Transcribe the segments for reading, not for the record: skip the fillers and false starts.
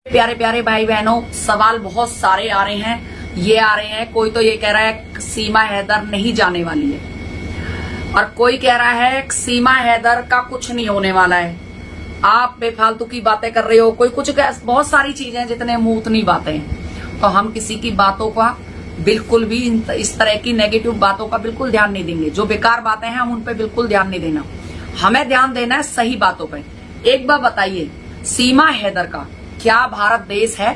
प्यारे प्यारे भाई बहनों, सवाल बहुत सारे आ रहे हैं। ये आ रहे हैं, कोई तो ये कह रहा है सीमा हैदर नहीं जाने वाली है, और कोई कह रहा है सीमा हैदर का कुछ नहीं होने वाला है। आप बेफालतू की बातें कर रहे हो, कोई कुछ, बहुत सारी चीजें जितने मुंह उतनी बातें। तो हम किसी की बातों का बिल्कुल भी, इस तरह की नेगेटिव बातों का बिल्कुल ध्यान नहीं देंगे। जो बेकार बातें हैं हम उन पे बिल्कुल ध्यान नहीं देना। हमें ध्यान देना है सही बातों पे। एक बार बताइए, सीमा हैदर का क्या भारत देश है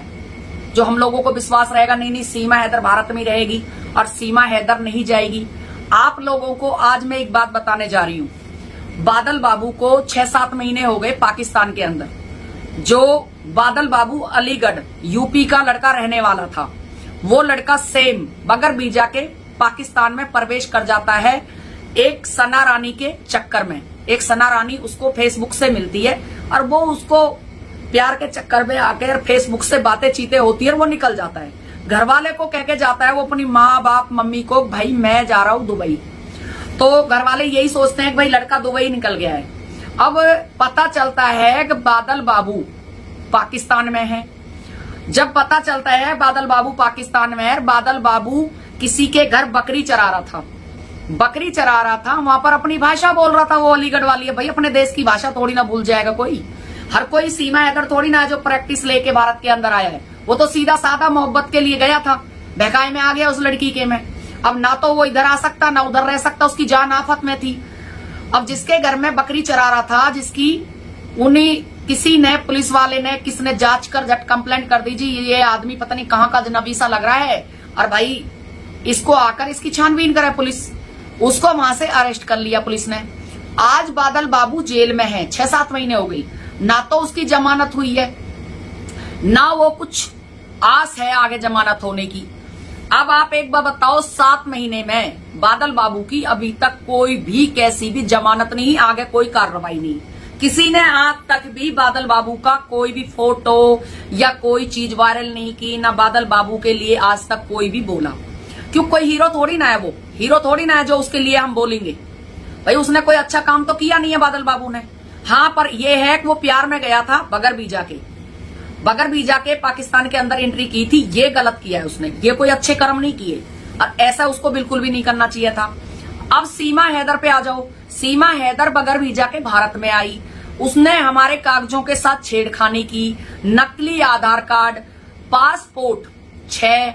जो हम लोगों को विश्वास रहेगा नहीं सीमा हैदर भारत में रहेगी और सीमा हैदर नहीं जाएगी? आप लोगों को आज मैं एक बात बताने जा रही हूं। बादल बाबू को 6-7 महीने हो गए पाकिस्तान के अंदर। जो बादल बाबू अलीगढ़ यूपी का लड़का रहने वाला था, वो लड़का सेम बगैर वीजा के पाकिस्तान में प्रवेश कर जाता है एक सना रानी के चक्कर में। एक सना रानी उसको फेसबुक से मिलती है और वो उसको प्यार के चक्कर में आकर फेसबुक से बातें चीतें होती है और वो निकल जाता है। घर वाले को कह के जाता है वो अपनी माँ बाप मम्मी को, भाई मैं जा रहा हूं दुबई। तो घर वाले यही सोचते हैं कि भाई लड़का दुबई निकल गया है। अब पता चलता है कि बादल बाबू पाकिस्तान में है। जब पता चलता है बादल बाबू पाकिस्तान में है, बादल बाबू किसी के घर बकरी चरा रहा था, वहां पर अपनी भाषा बोल रहा था। वो अलीगढ़ वाली है, भाई अपने देश की भाषा थोड़ी ना भूल जाएगा कोई। हर कोई सीमा हैदर थोड़ी ना है जो प्रैक्टिस लेके भारत के अंदर आया है। वो तो सीधा साधा मोहब्बत के लिए गया था, बहकाए में आ गया उस लड़की के में। अब ना तो वो इधर आ सकता ना उधर रह सकता, उसकी जान आफत में थी। अब जिसके घर में बकरी चरा रहा था, जिसकी उन्हीं किसी ने, पुलिस वाले ने, किसने जांच कर झट कंप्लेंट कर दीजिए ये आदमी पता नहीं कहाँ का अजनबी सा लग रहा है, और भाई इसको आकर इसकी छानबीन करे पुलिस। उसको वहां से अरेस्ट कर लिया पुलिस ने। आज बादल बाबू जेल में है, 6-7 महीने हो गई। ना तो उसकी जमानत हुई है, ना वो कुछ आस है आगे जमानत होने की। अब आप एक बार बताओ, 7 महीने में बादल बाबू की अभी तक कोई भी कैसी भी जमानत नहीं, आगे कोई कार्रवाई नहीं। किसी ने आज तक भी बादल बाबू का कोई भी फोटो या कोई चीज वायरल नहीं की, ना बादल बाबू के लिए आज तक कोई भी बोला। क्यों? कोई हीरो थोड़ी ना है, वो हीरो थोड़ी ना है जो उसके लिए हम बोलेंगे। भाई उसने कोई अच्छा काम तो किया नहीं है बादल बाबू ने। हाँ, पर यह है कि वो प्यार में गया था बगैर वीजा के पाकिस्तान के अंदर एंट्री की थी। ये गलत किया है उसने, ये कोई अच्छे कर्म नहीं किए, और ऐसा उसको बिल्कुल भी नहीं करना चाहिए था। अब सीमा हैदर पे आ जाओ। सीमा हैदर बगैर वीजा के भारत में आई, उसने हमारे कागजों के साथ छेड़खानी की। नकली आधार कार्ड, पासपोर्ट 6,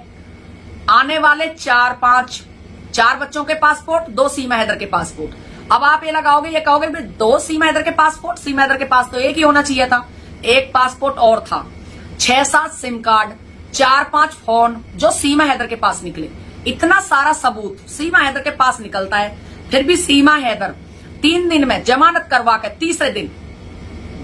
आने वाले 4 बच्चों के पासपोर्ट, 2 सीमा हैदर के पासपोर्ट। अब आप ये लगाओगे, ये कहोगे 2 सीमा हैदर के पासपोर्ट, सीमा हैदर के पास तो एक ही होना चाहिए था। एक पासपोर्ट और था, 6-7 सिम कार्ड, 4-5 फोन जो सीमा हैदर के पास निकले। इतना सारा सबूत सीमा हैदर के पास निकलता है, फिर भी सीमा हैदर 3 दिन में जमानत करवा के तीसरे दिन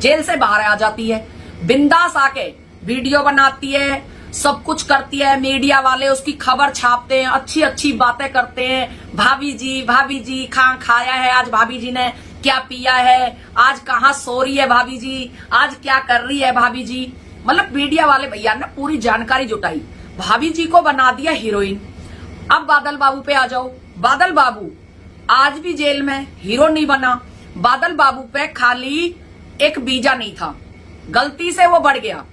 जेल से बाहर आ जाती है। बिंदास आके वीडियो बनाती है, सब कुछ करती है। मीडिया वाले उसकी खबर छापते हैं, अच्छी अच्छी बातें करते हैं। भाभी जी खाया है आज, भाभी जी ने क्या पिया है आज, कहाँ सो रही है भाभी जी, आज क्या कर रही है भाभी जी। मतलब मीडिया वाले भैया ने पूरी जानकारी जुटाई, भाभी जी को बना दिया हीरोइन। अब बादल बाबू पे आ जाओ। बादल बाबू आज भी जेल में, हीरो नहीं बना। बादल बाबू पे खाली एक वीजा नहीं था, गलती से वो बढ़ गया,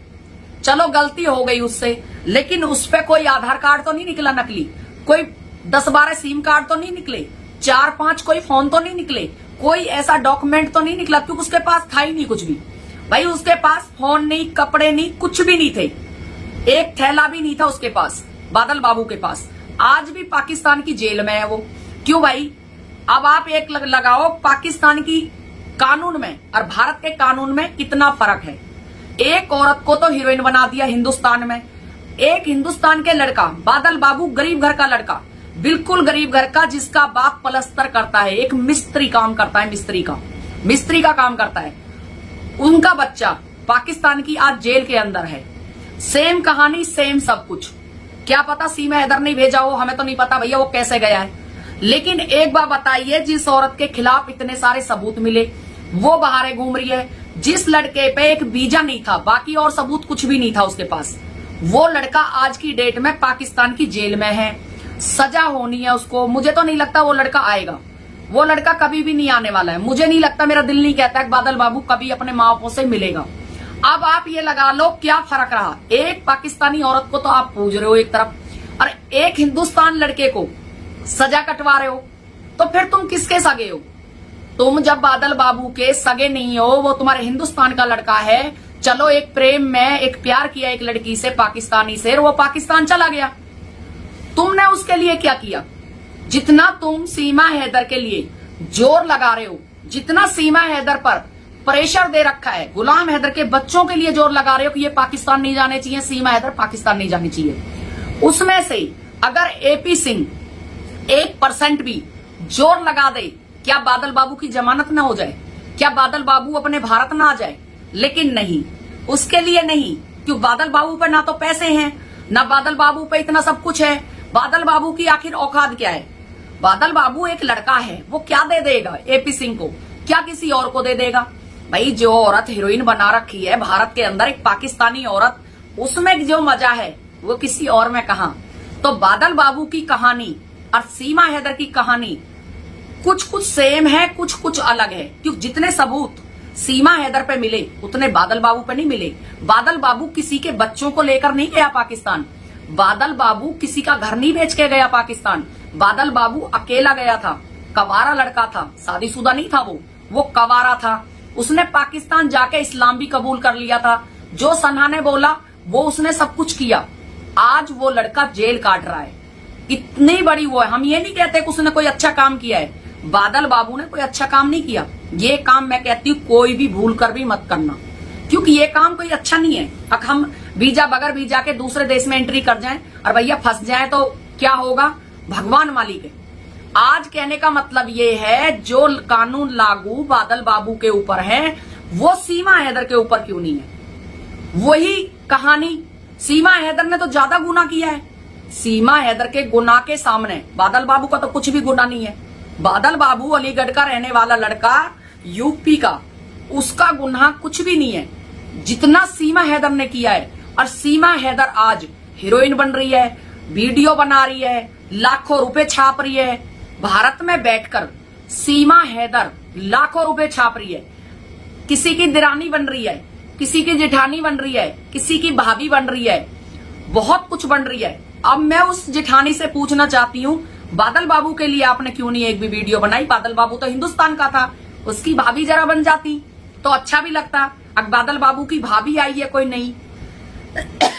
चलो गलती हो गई उससे, लेकिन उस पे कोई आधार कार्ड तो नहीं निकला नकली, कोई 10-12 सिम कार्ड तो नहीं निकले, 4-5 कोई फोन तो नहीं निकले, कोई ऐसा डॉक्यूमेंट तो नहीं निकला, क्योंकि उसके पास था ही नहीं कुछ भी। भाई उसके पास फोन नहीं, कपड़े नहीं, कुछ भी नहीं थे, एक थैला भी नहीं था उसके पास, बादल बाबू के पास। आज भी पाकिस्तान की जेल में है वो। क्यों भाई? अब आप एक लगाओ, पाकिस्तान की कानून में और भारत के कानून में कितना फर्क है। एक औरत को तो हीरोइन बना दिया हिंदुस्तान में। एक हिंदुस्तान के लड़का, बादल बाबू गरीब घर का लड़का, बिल्कुल गरीब घर का, जिसका बाप पलस्तर करता है, एक मिस्त्री काम करता है, मिस्त्री का काम करता है। उनका बच्चा पाकिस्तान की आज जेल के अंदर है। सेम कहानी, सेम सब कुछ। क्या पता सीमा हैदर नहीं भेजा हो, हमें तो नहीं पता भैया वो कैसे गया है। लेकिन एक बार बताइए, जिस औरत के खिलाफ इतने सारे सबूत मिले वो बाहर घूम रही है। जिस लड़के पे एक वीजा नहीं था, बाकी और सबूत कुछ भी नहीं था उसके पास, वो लड़का आज की डेट में पाकिस्तान की जेल में है। सजा होनी है उसको। मुझे तो नहीं लगता वो लड़का आएगा, वो लड़का कभी भी नहीं आने वाला है। मुझे नहीं लगता, मेरा दिल नहीं कहता कि बादल बाबू कभी अपने माँ बापों से मिलेगा। अब आप ये लगा लो क्या फर्क रहा। एक पाकिस्तानी औरत को तो आप पूज रहे हो एक तरफ, और एक हिंदुस्तान लड़के को सजा कटवा रहे हो, तो फिर तुम किसके सगे हो? तुम जब बादल बाबू के सगे नहीं हो, वो तुम्हारे हिंदुस्तान का लड़का है। चलो एक प्रेम में एक प्यार किया एक लड़की से, पाकिस्तानी से, और वो पाकिस्तान चला गया। तुमने उसके लिए क्या किया? जितना तुम सीमा हैदर के लिए जोर लगा रहे हो, जितना सीमा हैदर पर प्रेशर दे रखा है, गुलाम हैदर के बच्चों के लिए जोर लगा रहे हो कि ये पाकिस्तान नहीं जाने चाहिए, सीमा हैदर पाकिस्तान नहीं जानी चाहिए, उसमें से अगर एपी सिंह 1% भी जोर लगा दे, क्या बादल बाबू की जमानत ना हो जाए? क्या बादल बाबू अपने भारत ना आ जाए? लेकिन नहीं, उसके लिए नहीं। क्यों? बादल बाबू पर ना तो पैसे हैं, ना बादल बाबू पे इतना सब कुछ है। बादल बाबू की आखिर औकात क्या है? बादल बाबू एक लड़का है, वो क्या दे देगा एपी सिंह को? क्या किसी और को दे देगा? भाई जो औरत हीरोइन बना रखी है भारत के अंदर, एक पाकिस्तानी औरत, उसमें जो मजा है वो किसी और में कहां। तो बादल बाबू की कहानी और सीमा हैदर की कहानी कुछ कुछ सेम है, कुछ कुछ अलग है। क्योंकि जितने सबूत सीमा हैदर पे मिले उतने बादल बाबू पे नहीं मिले। बादल बाबू किसी के बच्चों को लेकर नहीं गया पाकिस्तान। बादल बाबू किसी का घर नहीं बेच के गया पाकिस्तान। बादल बाबू अकेला गया था, कवारा लड़का था, शादीशुदा नहीं था, वो कवारा था। उसने पाकिस्तान जाके इस्लाम भी कबूल कर लिया था। जो सन्हा ने बोला वो उसने सब कुछ किया। आज वो लड़का जेल काट रहा है। इतनी बड़ी वो है। हम ये नहीं कहते कि उसने कोई अच्छा काम किया है। बादल बाबू ने कोई अच्छा काम नहीं किया। ये काम मैं कहती हूँ कोई भी भूल कर भी मत करना, क्योंकि ये काम कोई अच्छा नहीं है। अब हम वीजा बगैर वीजा के दूसरे देश में एंट्री कर जाएं और भैया फंस जाएं तो क्या होगा? भगवान मालिक है। आज कहने का मतलब ये है, जो कानून लागू बादल बाबू के ऊपर है वो सीमा हैदर के ऊपर क्यों नहीं है? वही कहानी, सीमा हैदर ने तो ज्यादा गुनाह किया है। सीमा हैदर के गुनाह के सामने बादल बाबू का तो कुछ भी गुनाह नहीं है। बादल बाबू अलीगढ़ का रहने वाला लड़का, यूपी का, उसका गुनाह कुछ भी नहीं है जितना सीमा हैदर ने किया है। और सीमा हैदर आज हीरोइन बन रही है, वीडियो बना रही है, लाखों रुपए छाप रही है। भारत में बैठकर सीमा हैदर लाखों रुपए छाप रही है। किसी की दिरानी बन रही है, किसी की जेठानी बन रही है, किसी की भाभी बन रही है, बहुत कुछ बन रही है। अब मैं उस जेठानी से पूछना चाहती हूँ, बादल बाबू के लिए आपने क्यों नहीं एक भी वीडियो बनाई? बादल बाबू तो हिंदुस्तान का था, उसकी भाभी जरा बन जाती तो अच्छा भी लगता। अब बादल बाबू की भाभी आई है कोई नहीं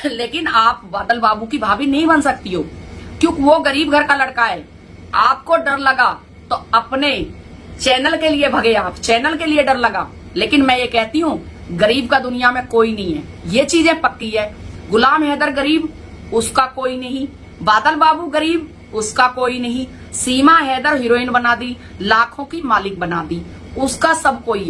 लेकिन आप बादल बाबू की भाभी नहीं बन सकती हो, क्योंकि वो गरीब घर का लड़का है। आपको डर लगा तो अपने चैनल के लिए भगे, आप चैनल के लिए डर लगा। लेकिन मैं ये कहती हूँ, गरीब का दुनिया में कोई नहीं है, ये चीजें पक्की है। गुलाम हैदर गरीब, उसका कोई नहीं। बादल बाबू गरीब, उसका कोई नहीं। सीमा हैदर हीरोइन बना दी, लाखों की मालिक बना दी, उसका सब कोई है।